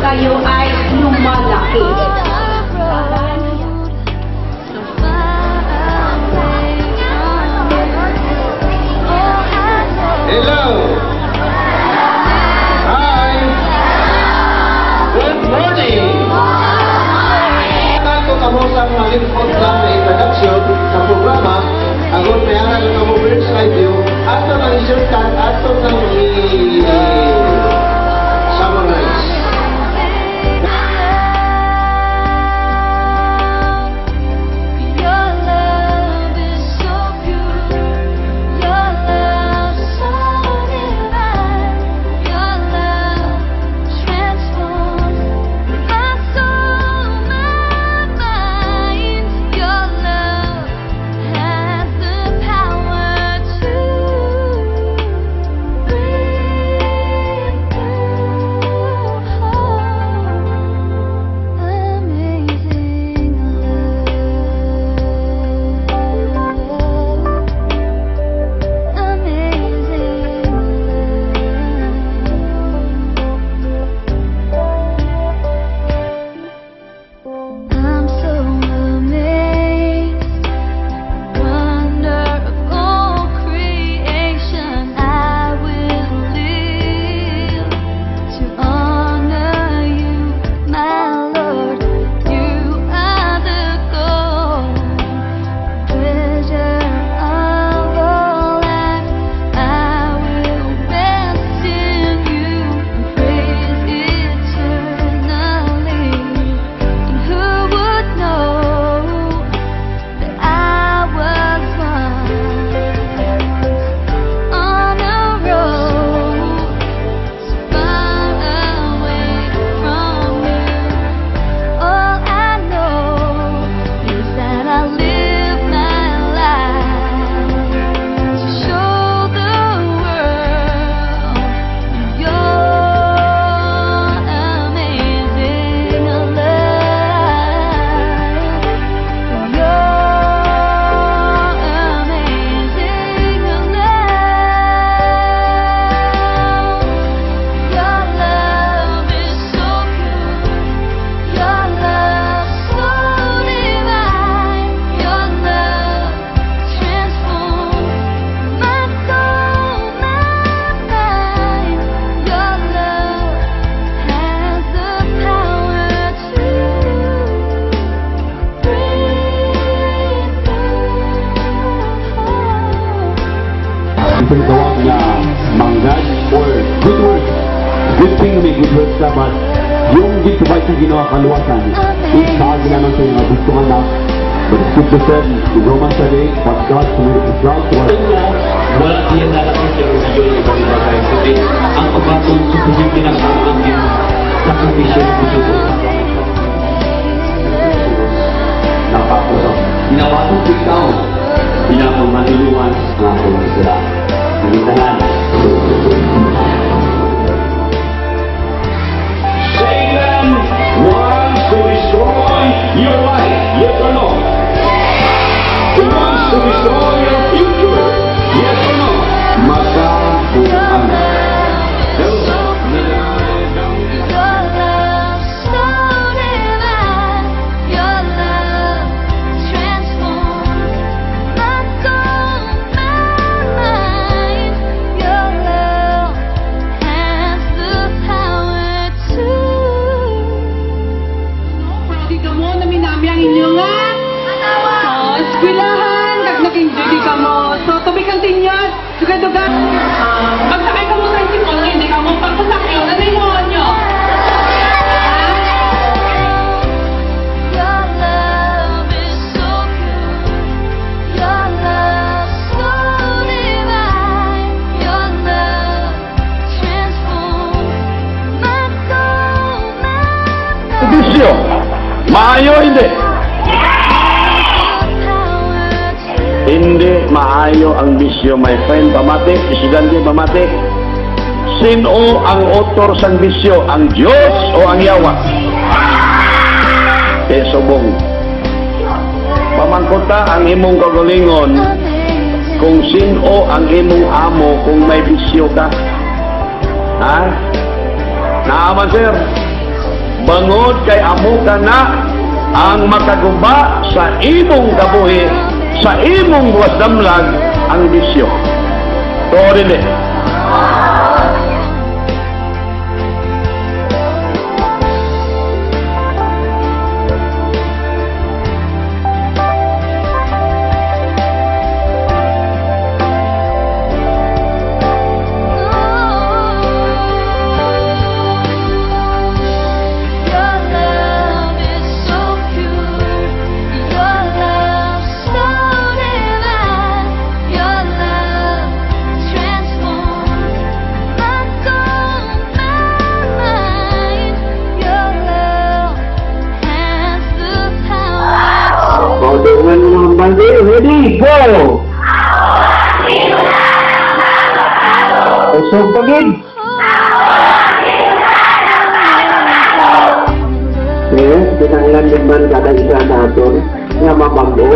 kayo ay lumalaki. Hello! Hi! Good morning! Ako kamo sa malingkot lang na introduction sa programa agon may aral ng kamo first radio ato ng isurkan ato ng summarize. Isang tawag na manggad or good works. Good thing may good works dapat. Yung dito ba sa ginawa kaluwasan, isaagi naman sa mga gusto nga na. But it's good to say, in Romans 8, but God will result to us. Wala siya nalakit yung video ng ibang bagay. Kundi ang pagbatong sa posible ng ating din sa komisyon ng puso. Nakapusap. Pinapatong ko ikaw. Pinapamaniluan ang aking sila. Pagitahan. Satan wants to destroy your life. Yes or no? He wants to destroy your future. Yes or no? Magkabuan. Eskwelahan, kag nag-enjoy di ka mo. So, to be continued. Dugan-dugan. Magsakay ka mo sa isipon, hindi ka mo pagpasakyo. Ano yung mga nyo? Bisyo, maayo hindi. Hindi maayo ang bisyo, my friend. Pamatik, Presidente Pamatik. Sino ang author sang bisyo? Ang Diyos o ang Yawa? Subong. Pamangkota ang imong kagalingon kung sino ang imong amo kung may bisyo ka. Ha? Naaman, sir? bangod kay amo ka na ang makaguba sa imong kabuhi, sa imong buwas damlag ang bisyo. Torili. Dengan mga bandi, ready, go! Usog pagid! Yes, kinahanglan din man kada isa natin nga mabago